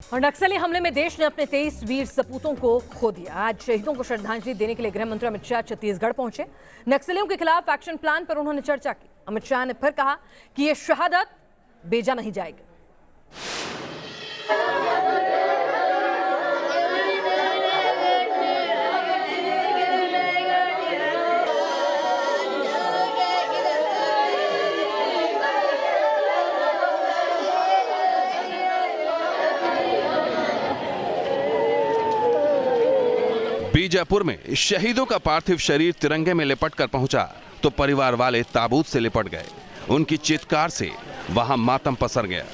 और नक्सली हमले में देश ने अपने 23 वीर सपूतों को खो दिया। आज शहीदों को श्रद्धांजलि देने के लिए गृह मंत्री अमित शाह छत्तीसगढ़ पहुंचे। नक्सलियों के खिलाफ एक्शन प्लान पर उन्होंने चर्चा की। अमित शाह ने फिर कहा कि ये शहादत बेजा नहीं जाएगी। बीजापुर में शहीदों का पार्थिव शरीर तिरंगे में लिपट कर पहुंचा तो परिवार वाले ताबूत से लिपट गए। उनकी चित्कार से वहां मातम पसर गया।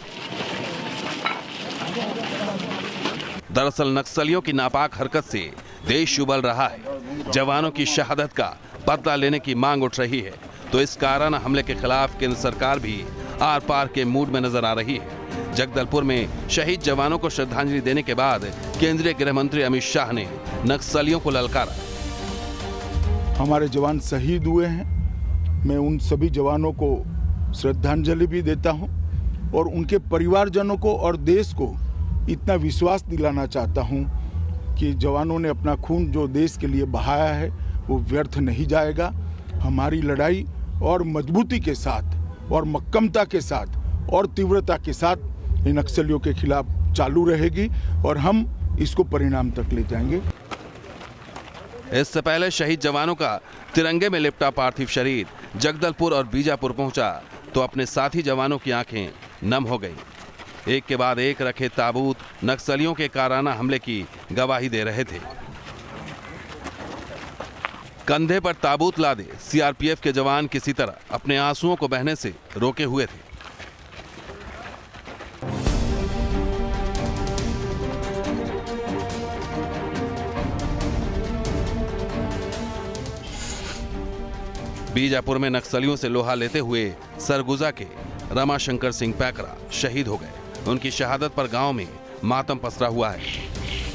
दरअसल नक्सलियों की नापाक हरकत से देश उबल रहा है। जवानों की शहादत का बदला लेने की मांग उठ रही है, तो इस काराना हमले के खिलाफ केंद्र सरकार भी आर पार के मूड में नजर आ रही है। जगदलपुर में शहीद जवानों को श्रद्धांजलि देने के बाद केंद्रीय गृह मंत्री अमित शाह ने नक्सलियों को ललकारा। हमारे जवान शहीद हुए हैं। मैं उन सभी जवानों को श्रद्धांजलि भी देता हूं और उनके परिवारजनों को और देश को इतना विश्वास दिलाना चाहता हूं कि जवानों ने अपना खून जो देश के लिए बहाया है वो व्यर्थ नहीं जाएगा। हमारी लड़ाई और मजबूती के साथ और मक्कमता के साथ और तीव्रता के साथ इन नक्सलियों के खिलाफ चालू रहेगी और हम इसको परिणाम तक ले जाएंगे। इससे पहले शहीद जवानों का तिरंगे में लिपटा पार्थिव शरीर जगदलपुर और बीजापुर पहुंचा तो अपने साथी जवानों की आंखें नम हो गईं। एक के बाद एक रखे ताबूत नक्सलियों के काराना हमले की गवाही दे रहे थे। कंधे पर ताबूत लादे सीआरपीएफ के जवान किसी तरह अपने आंसुओं को बहने से रोके हुए थे। बीजापुर में नक्सलियों से लोहा लेते हुए सरगुजा के रमाशंकर सिंह पैकरा शहीद हो गए। उनकी शहादत पर गांव में मातम पसरा हुआ है।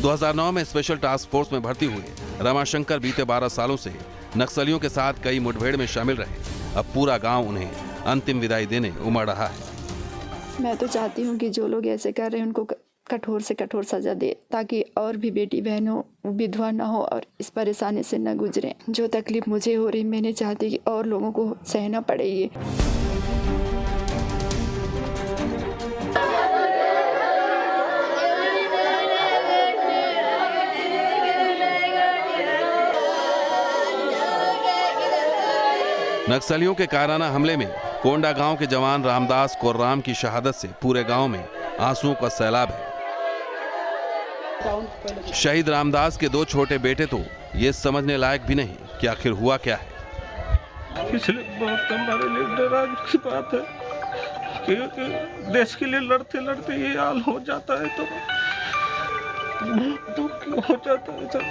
2009 में स्पेशल टास्क फोर्स में भर्ती हुए रमाशंकर बीते 12 सालों से नक्सलियों के साथ कई मुठभेड़ में शामिल रहे। अब पूरा गांव उन्हें अंतिम विदाई देने उमड़ रहा है। मैं तो चाहती हूँ कि जो लोग ऐसे कर रहे हैं उनको कठोर से कठोर सजा दे, ताकि और भी बेटी बहनों विधवा ना हो और इस परेशानी से न गुजरें। जो तकलीफ मुझे हो रही, मैं नहीं चाहती कि और लोगों को सहना पड़े ये। नक्सलियों के काराना हमले में कोंडा गांव के जवान रामदास कोर्राम की शहादत से पूरे गांव में आंसुओं का सैलाब है। शहीद रामदास के 2 छोटे बेटे तो ये समझने लायक भी नहीं कि आखिर हुआ क्या है। पिछले बहुत हमारे लिए डराने की बात है कि देश के लिए लड़ते लड़ते ये हाल हो जाता है तो दुख हो जाता है सर।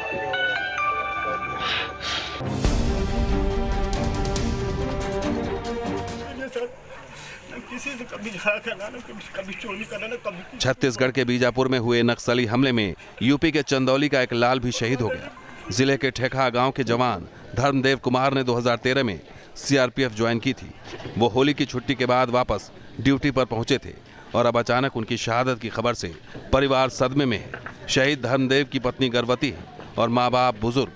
किसी से कभी झगड़ा करना ना, कभी चोरी करना ना, कभी। छत्तीसगढ़ के बीजापुर में हुए नक्सली हमले में यूपी के चंदौली का एक लाल भी शहीद हो गया। जिले के ठेका गांव के जवान धर्मदेव कुमार ने 2013 में सीआरपीएफ ज्वाइन की थी। वो होली की छुट्टी के बाद वापस ड्यूटी पर पहुंचे थे और अब अचानक उनकी शहादत की खबर से परिवार सदमे में है। शहीद धर्मदेव की पत्नी गर्भवती है और माँ बाप बुजुर्ग,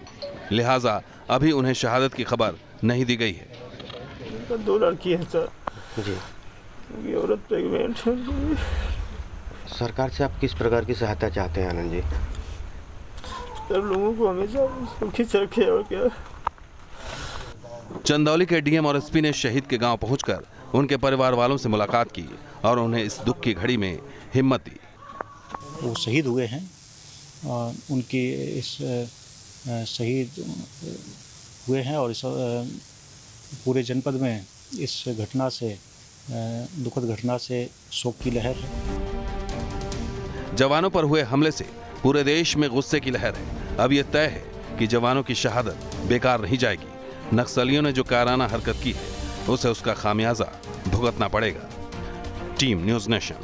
लिहाजा अभी उन्हें शहादत की खबर नहीं दी गई है। 2 लड़की है सर जी। ये औरत प्रेग्नेंट है। सरकार से आप किस प्रकार की सहायता चाहते हैं आनंद जी? सब लोगों को हमेशा सुखी से रखे और क्या। चंदौली के डीएम और एसपी ने शहीद के गांव पहुंचकर उनके परिवार वालों से मुलाकात की और उन्हें इस दुख की घड़ी में हिम्मत दी। वो शहीद हुए हैं और उनकी इस शहीद हुए हैं और इस पूरे जनपद में इस घटना से, दुखद घटना से शोक की लहर है। जवानों पर हुए हमले से पूरे देश में गुस्से की लहर है। अब यह तय है कि जवानों की शहादत बेकार नहीं जाएगी। नक्सलियों ने जो काराना हरकत की है उसे उसका खामियाजा भुगतना पड़ेगा। Team news nation.